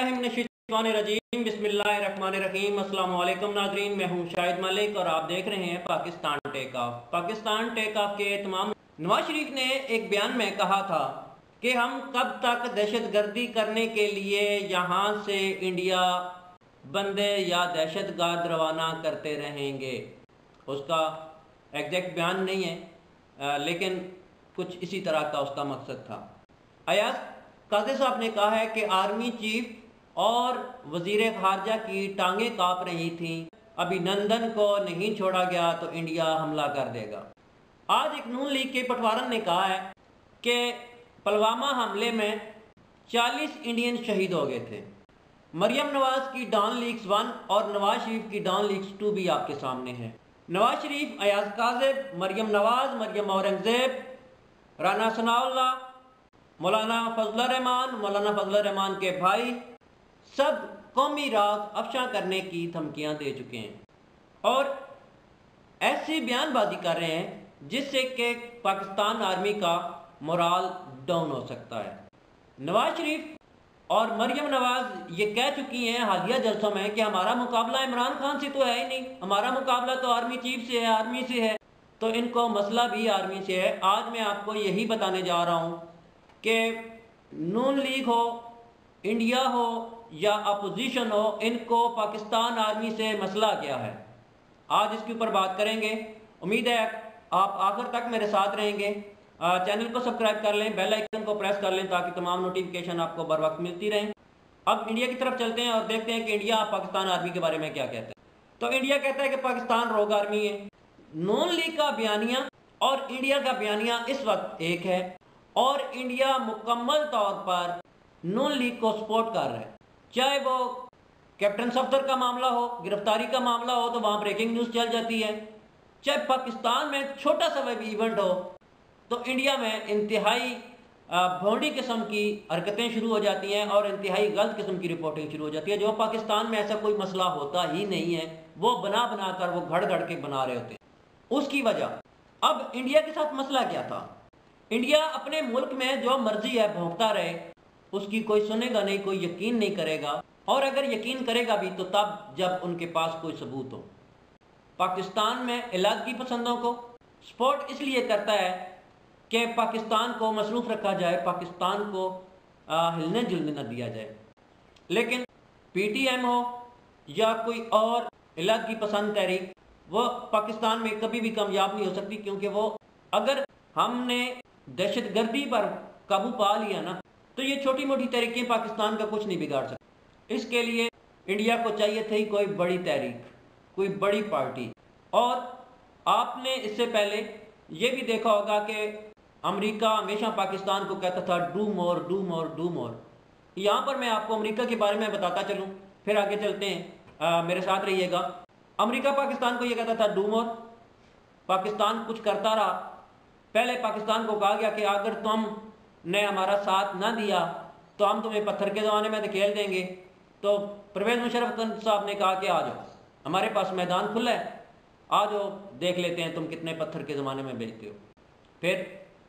बिस्मिल्लाहिर्रहमानिर्रहीम बिस्मिल्लाहिर्रहमानिर्रहीम अस्सलाम वालेकुम नाज़रीन, मैं हूं शाहिद मलिक और आप देख रहे हैं Pakistan take off. Pakistan take off के तमाम नवाज शरीफ ने एक बयान में कहा था कि हम कब तक दहशतगर्दी करने के लिए यहाँ से इंडिया बंदे या दहशतगर्द रवाना करते रहेंगे। उसका एग्जैक्ट बयान नहीं है, लेकिन कुछ इसी तरह का उसका मकसद था। अयाज काजी साहब ने कहा है कि आर्मी चीफ और वजीर खारजा की टांगें कांप रही थीं, अभिनंदन को नहीं छोड़ा गया तो इंडिया हमला कर देगा। आज एक नून लीग के पटवारन ने कहा है कि पुलवामा हमले में 40 इंडियन शहीद हो गए थे। मरियम नवाज की डॉन लीग्स 1 और नवाज शरीफ की डॉन लीग्स 2 भी आपके सामने हैं। नवाज शरीफ, अयाज काज़िब, मरियम नवाज, मरियम औरंगजेब, राना सनाउल्लाह, मौलाना फजल रहमान के भाई सब कौमी राज अफशा करने की धमकियां दे चुके हैं और ऐसी बयानबाजी कर रहे हैं जिससे कि पाकिस्तान आर्मी का मोराल डाउन हो सकता है। नवाज शरीफ और मरियम नवाज ये कह चुकी हैं हालिया जलसों में कि हमारा मुकाबला इमरान खान से तो है ही नहीं, हमारा मुकाबला तो आर्मी चीफ से है, आर्मी से है। तो इनको मसला भी आर्मी से है। आज मैं आपको यही बताने जा रहा हूँ कि नून लीग हो, इंडिया हो या अपोजिशन हो, इनको पाकिस्तान आर्मी से मसला क्या है, आज इसके ऊपर बात करेंगे। उम्मीद है आप आखिर तक मेरे साथ रहेंगे। चैनल को सब्सक्राइब कर लें, बेल आइकन को प्रेस कर लें ताकि तमाम नोटिफिकेशन आपको बर वक्त मिलती रहें। अब इंडिया की तरफ चलते हैं और देखते हैं कि इंडिया पाकिस्तान आर्मी के बारे में क्या कहता है। तो इंडिया कहता है कि पाकिस्तान रोग आर्मी है। नून लीग का बयानिया और इंडिया का बयानिया इस वक्त एक है और इंडिया मुकम्मल तौर पर नून लीग को सपोर्ट कर रहा है। चाहे वो कैप्टन सफ्दर का मामला हो, गिरफ्तारी का मामला हो तो वहाँ ब्रेकिंग न्यूज़ चल जाती है। चाहे पाकिस्तान में छोटा सा भी इवेंट हो तो इंडिया में इंतहाई भोंडी किस्म की हरकतें शुरू हो जाती हैं और इंतहाई गलत किस्म की रिपोर्टिंग शुरू हो जाती है। जो पाकिस्तान में ऐसा कोई मसला होता ही नहीं है, वो बना कर वो घड़ घड़ के बना रहे होते हैं। उसकी वजह अब इंडिया के साथ मसला क्या था। इंडिया अपने मुल्क में जो मर्जी है भोंकता रहे, उसकी कोई सुनेगा नहीं, कोई यकीन नहीं करेगा और अगर यकीन करेगा भी तो तब जब उनके पास कोई सबूत हो। पाकिस्तान में इलाकी पसंदों को सपोर्ट इसलिए करता है कि पाकिस्तान को मसरूफ़ रखा जाए, पाकिस्तान को हिलने जुलने न दिया जाए। लेकिन PTM हो या कोई और इलाकी पसंद तहरीक, वो पाकिस्तान में कभी भी कामयाब नहीं हो सकती, क्योंकि वो अगर हमने दहशतगर्दी पर काबू पा लिया ना तो ये छोटी मोटी तहरीकें पाकिस्तान का कुछ नहीं बिगाड़ सकती। इसके लिए इंडिया को चाहिए थी कोई बड़ी तहरीक, कोई बड़ी पार्टी। और आपने इससे पहले ये भी देखा होगा कि अमेरिका हमेशा पाकिस्तान को कहता था do more do more do more. यहाँ पर मैं आपको अमेरिका के बारे में बताता चलूँ, फिर आगे चलते हैं, मेरे साथ रहिएगा। अमेरिका पाकिस्तान को ये कहता था डू मोर, पाकिस्तान कुछ करता रहा। पहले पाकिस्तान को कहा गया कि अगर तुमने हमारा साथ ना दिया तो हम तुम्हें पत्थर के ज़माने में धकेल देंगे। तो परवेज़ मुशर्रफ साहब ने कहा कि आ जाओ, हमारे पास मैदान खुला है, आ जाओ देख लेते हैं तुम कितने पत्थर के ज़माने में बेचते हो। फिर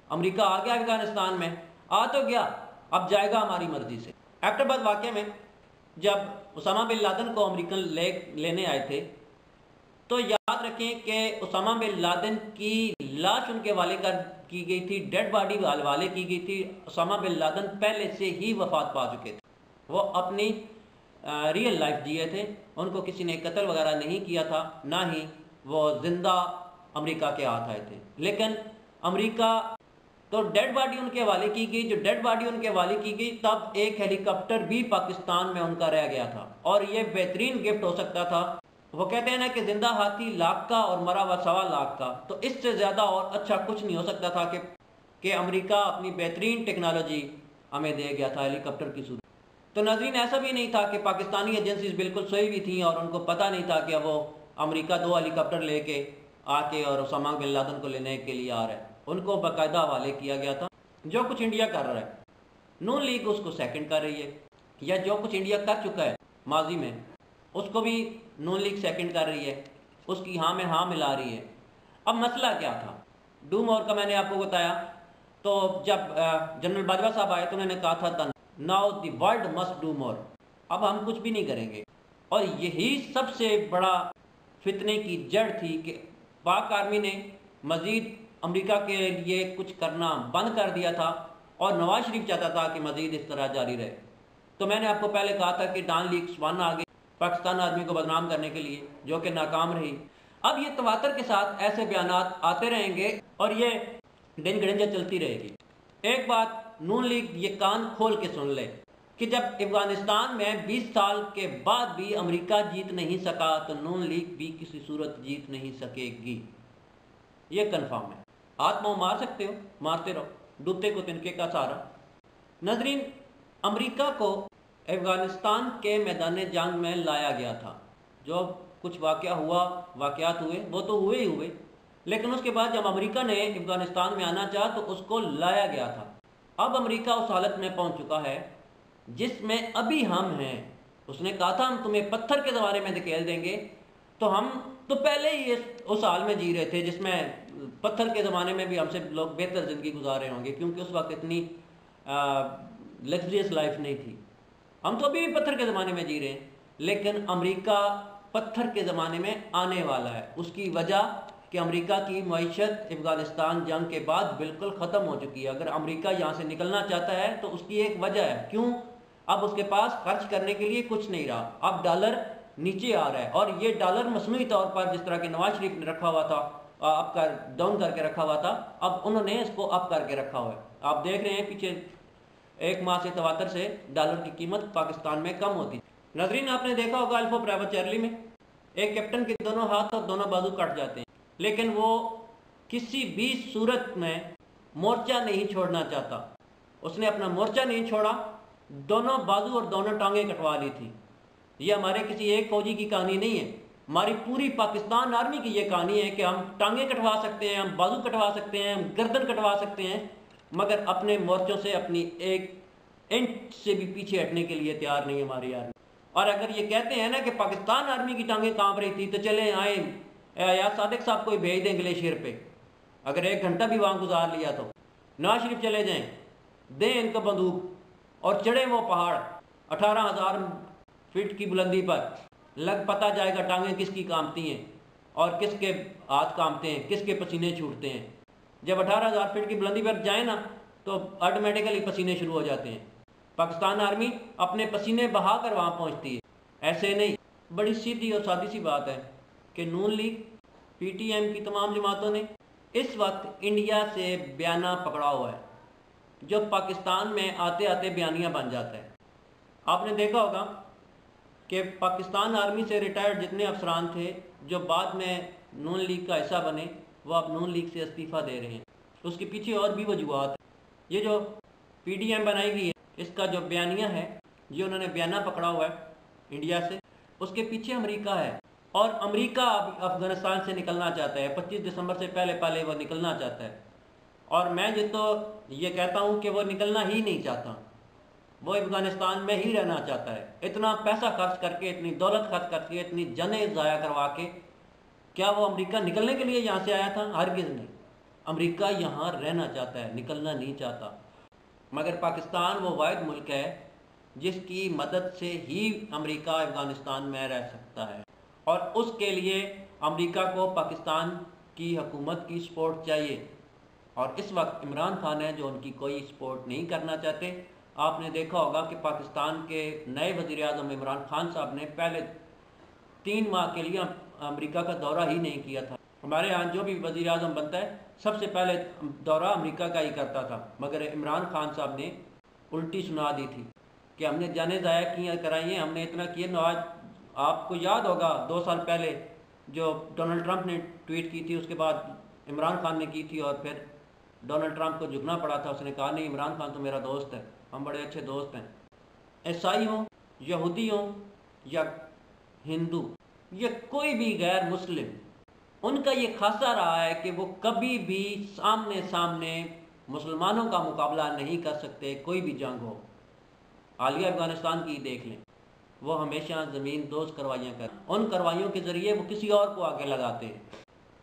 अमेरिका आ गया अफगानिस्तान में, आ तो गया, अब जाएगा हमारी मर्जी से। एबटाबाद वाक़े में जब उसामा बिन लादेन को अमेरिकन लेने आए थे तो याद रखें कि उसामा बिन लादेन की लाश उनके हवाले की गई थी, डेड बॉडी हवाले की गई थी। उसामा बिन लादेन पहले से ही वफात पा चुके थे, वो अपनी रियल लाइफ जिए थे, उनको किसी ने कत्ल वगैरह नहीं किया था, ना ही वो जिंदा अमेरिका के हाथ आए थे। लेकिन अमेरिका तो डेड बॉडी उनके हवाले की गई। जो डेड बॉडी उनके हवाले की गई तब एक हेलीकॉप्टर भी पाकिस्तान में उनका रह गया था और ये बेहतरीन गिफ्ट हो सकता था। वो कहते हैं ना कि जिंदा हाथी लाख का और मरा हुआ 1.25 लाख का, तो इससे ज़्यादा और अच्छा कुछ नहीं हो सकता था कि अमेरिका अपनी बेहतरीन टेक्नोलॉजी हमें दे गया था हेलीकॉप्टर की सूरत। तो नाज़रीन, ऐसा भी नहीं था कि पाकिस्तानी एजेंसीज बिल्कुल सोई भी थी और उनको पता नहीं था कि वो अमेरिका 2 हेलीकॉप्टर लेके आके और उसामा बिन लादेन को लेने के लिए आ रहा है। उनको बाकायदा हवाले किया गया था। जो कुछ इंडिया कर रहा है, नून लीग उसको सेकंड कर रही है, या जो कुछ इंडिया कर चुका है माजी में उसको भी नून लीग सेकंड कर रही है, उसकी हाँ में हाँ मिला रही है। अब मसला क्या था डू मोर का, मैंने आपको बताया। तो जब जनरल बाजवा साहब आए तो उन्होंने कहा था now the world must do more, अब हम कुछ भी नहीं करेंगे। और यही सबसे बड़ा फितने की जड़ थी कि पाक आर्मी ने मज़ीद अमेरिका के लिए कुछ करना बंद कर दिया था और नवाज शरीफ चाहता था कि मज़ीद इस तरह जारी रहे। तो मैंने आपको पहले कहा था कि डॉन लीक्स 1 आ गई पाकिस्तान आर्मी को बदनाम करने के लिए, जो कि नाकाम रही। अब ये तवातर के साथ ऐसे बयानात आते रहेंगे और ये दिन गड़ंजा चलती रहेगी। एक बात नून लीग ये कान खोल के सुन ले कि जब अफगानिस्तान में 20 साल के बाद भी अमेरिका जीत नहीं सका तो नून लीग भी किसी सूरत जीत नहीं सकेगी। ये कन्फर्म है। आत्मा मार सकते हो, मारते रहो, डूबते को तिनके का सहारा। नजरीन, अमेरिका को अफगानिस्तान के मैदान जंग में लाया गया था। जो कुछ वाक़यात हुए वो तो हुए ही हुए, लेकिन उसके बाद जब अमेरिका ने अफगानिस्तान में आना चाहा तो उसको लाया गया था। अब अमेरिका उस हालत में पहुंच चुका है जिसमें अभी हम हैं। उसने कहा था हम तुम्हें पत्थर के ज़माने में धकेल देंगे, तो हम तो पहले ही उस हाल में जी रहे थे जिसमें पत्थर के ज़माने में भी हमसे लोग बेहतर ज़िंदगी गुजार रहे होंगे, क्योंकि उस वक्त इतनी लग्जरियस लाइफ नहीं थी। हम तो अभी भी पत्थर के ज़माने में जी रहे हैं, लेकिन अमेरिका पत्थर के ज़माने में आने वाला है। उसकी वजह कि अमेरिका की मईशत अफगानिस्तान जंग के बाद बिल्कुल ख़त्म हो चुकी है। अगर अमेरिका यहाँ से निकलना चाहता है तो उसकी एक वजह है, क्यों? अब उसके पास खर्च करने के लिए कुछ नहीं रहा। अब डॉलर नीचे आ रहा है और ये डॉलर मसनूई तौर पर जिस तरह के नवाज शरीफ ने रखा हुआ था, अप कर डाउन करके रखा हुआ था, अब उन्होंने इसको अप करके रखा हुआ है। आप देख रहे हैं पीछे 1 माह से तवातर से डॉलर की कीमत पाकिस्तान में कम होती। नजरीन, आपने देखा होगा अल्फो प्राइवेट चैरली में एक कैप्टन के दोनों हाथ और दोनों बाजू कट जाते हैं, लेकिन वो किसी भी सूरत में मोर्चा नहीं छोड़ना चाहता। उसने अपना मोर्चा नहीं छोड़ा, दोनों बाजू और दोनों टांगें कटवा ली थी। ये हमारे किसी एक फौजी की कहानी नहीं है, हमारी पूरी पाकिस्तान आर्मी की ये कहानी है कि हम टांगें कटवा सकते हैं, हम बाजू कटवा सकते हैं, हम गर्दन कटवा सकते हैं, मगर अपने मोर्चों से अपनी एक इंच से भी पीछे हटने के लिए तैयार नहीं हमारी आर्मी। और अगर ये कहते हैं ना कि पाकिस्तान आर्मी की टांगें कांप रही थी, तो चले आए यार सादिक साहब को भेज दें ग्लेशियर पे। अगर 1 घंटा भी वहाँ गुजार लिया तो नवाज शरीफ चले जाएं, दें इनको बंदूक और चढ़े वो पहाड़ 18,000 फीट की बुलंदी पर, लग पता जाएगा टांगें किसकी कांपती हैं और किसके हाथ कांपते हैं, किसके पसीने छूटते हैं। जब 18,000 फीट की बुलंदी पर जाए ना तो ऑटोमेटिकली पसीने शुरू हो जाते हैं। पाकिस्तान आर्मी अपने पसीने बहा कर वहाँ पहुँचती है, ऐसे नहीं। बड़ी सीधी और सादी सी बात है कि नून लीग PTM की तमाम जमातों ने इस वक्त इंडिया से बयाना पकड़ा हुआ है, जो पाकिस्तान में आते आते बयानिया बन जाता है। आपने देखा होगा कि पाकिस्तान आर्मी से रिटायर्ड जितने अफसरान थे जो बाद में नून लीग का हिस्सा बने, वो अब नून लीग से इस्तीफ़ा दे रहे हैं। उसके पीछे और भी वजूहत है। ये जो PDM बनाई गई है, इसका जो बयानिया है, ये उन्होंने बयाना पकड़ा हुआ है इंडिया से, उसके पीछे अमेरिका है। और अमेरिका अब अफगानिस्तान से निकलना चाहता है, 25 दिसंबर से पहले वो निकलना चाहता है। और मैं ये कहता हूँ कि वो निकलना ही नहीं चाहता, वो अफगानिस्तान में ही रहना चाहता है। इतना पैसा खर्च करके, इतनी दौलत खर्च करके, इतनी जनें ज़ाया करवा के, क्या वो अमेरिका निकलने के लिए यहाँ से आया था? हरगिज़ नहीं। अमेरिका यहाँ रहना चाहता है, निकलना नहीं चाहता। मगर पाकिस्तान वो वाहिद मुल्क है जिसकी मदद से ही अमेरिका अफगानिस्तान में रह सकता है, और उसके लिए अमेरिका को पाकिस्तान की हुकूमत की सपोर्ट चाहिए। और इस वक्त इमरान खान है जो उनकी कोई सपोर्ट नहीं करना चाहते। आपने देखा होगा कि पाकिस्तान के नए वज़ीर-ए-आज़म इमरान खान साहब ने पहले 3 माह के लिए अमेरिका का दौरा ही नहीं किया था। हमारे यहाँ जो भी वज़ीर-ए-आज़म बनता है सबसे पहले दौरा अमेरिका का ही करता था, मगर इमरान खान साहब ने उल्टी सुना दी थी कि हमने जाने ज़ाया किया कराई हैं, हमने इतना किया। नवाज, आपको याद होगा 2 साल पहले जो डोनाल्ड ट्रंप ने ट्वीट की थी, उसके बाद इमरान खान ने की थी, और फिर डोनाल्ड ट्रंप को झुकना पड़ा था। उसने कहा नहीं, इमरान खान तो मेरा दोस्त है, हम बड़े अच्छे दोस्त हैं। ईसाई हों, यहूदी हों या हिंदू या कोई भी गैर मुस्लिम, उनका ये खासा रहा है कि वो कभी भी सामने सामने मुसलमानों का मुकाबला नहीं कर सकते, कोई भी जंग हो। हालिया अफगानिस्तान की देख लें, वो हमेशा ज़मीन दोज करवाइयाँ कर, उन करवाइयों के ज़रिए वो किसी और को आगे लगाते हैं।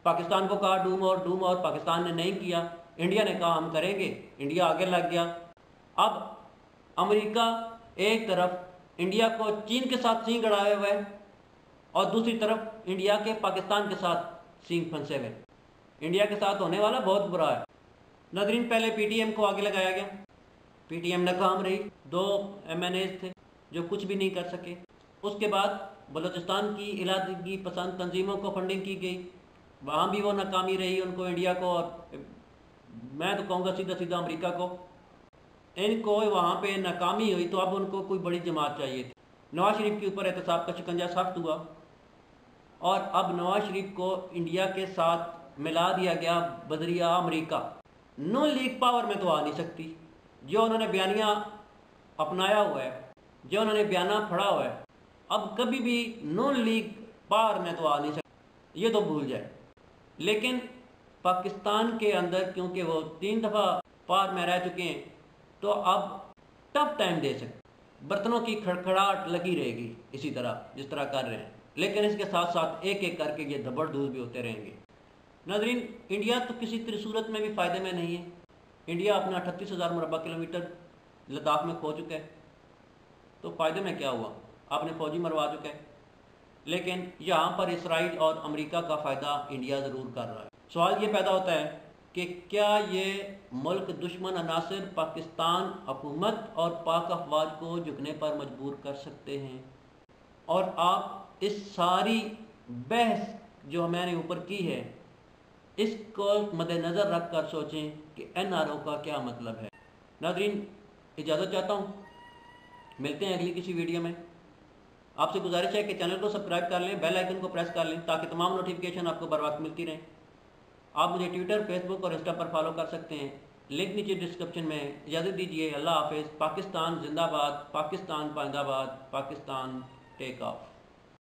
पाकिस्तान को कहा डूम और पाकिस्तान ने नहीं किया। इंडिया ने कहा हम करेंगे, इंडिया आगे लग गया। अब अमेरिका एक तरफ इंडिया को चीन के साथ सींग अड़ाए हुए है और दूसरी तरफ इंडिया के पाकिस्तान के साथ सींग फंसे हुए। इंडिया के साथ होने वाला बहुत बुरा है। नाज़रीन, पहले पीटीएम को आगे लगाया गया, पीटीएम नाकाम रही, 2 MNAs थे जो कुछ भी नहीं कर सके। उसके बाद बलूचिस्तान की इलादगी पसंद तंजीमों को फंडिंग की गई, वहाँ भी वो नाकामी रही उनको, इंडिया को, और मैं तो कहूँगा सीधा सीधा अमेरिका को। इनको वहाँ पे नाकामी हुई तो अब उनको कोई बड़ी जमात चाहिए थी। नवाज शरीफ के ऊपर एहतसाब का शिकंजा सख्त हुआ और अब नवाज शरीफ को इंडिया के साथ मिला दिया गया बजरिया अमेरिका। नून लीग पावर में तो आ नहीं सकती। जो उन्होंने बयानिया अपनाया हुआ है, जो उन्होंने बयाना पढ़ा हुआ है, अब कभी भी नून लीग पावर में तो आ नहीं सकती, ये तो भूल जाए। लेकिन पाकिस्तान के अंदर क्योंकि वो 3 दफ़ा पावर में रह चुके हैं तो अब टफ टाइम दे सकते। बर्तनों की खड़खड़ाहट लगी रहेगी इसी तरह जिस तरह कर रहे हैं, लेकिन इसके साथ साथ एक एक करके ये दबड़दूज भी होते रहेंगे। नाज़रीन, इंडिया तो किसी सूरत में भी फ़ायदे में नहीं है। इंडिया अपना 38,000 मुरबा किलोमीटर लद्दाख में खो चुका है, तो फ़ायदे में क्या हुआ? आपने फौजी मरवा चुका है। लेकिन यहाँ पर इसराइल और अमेरिका का फ़ायदा इंडिया ज़रूर कर रहा है। सवाल ये पैदा होता है कि क्या ये मुल्क दुश्मन अनासिर पाकिस्तान हुकूमत और पाक अफवाज को झुकने पर मजबूर कर सकते हैं? और आप इस सारी बहस जो मैंने ऊपर की है इसको मद्देनज़र रख कर सोचें कि NRO का क्या मतलब है। नाज़रीन, इजाज़त चाहता हूँ, मिलते हैं अगली किसी वीडियो में। आपसे गुजारिश है कि चैनल को सब्सक्राइब कर लें, बेल आइकन को प्रेस कर लें ताकि तमाम नोटिफिकेशन आपको बर वक्त मिलती रहें। आप मुझे ट्विटर, फेसबुक और इंस्टा पर फॉलो कर सकते हैं, लिंक नीचे डिस्क्रिप्शन में। इजाज़त दीजिए, अल्लाह हाफिज़। पाकिस्तान जिंदाबाद, पाकिस्तान पाइंदाबाद, पाकिस्तान टेक ऑफ।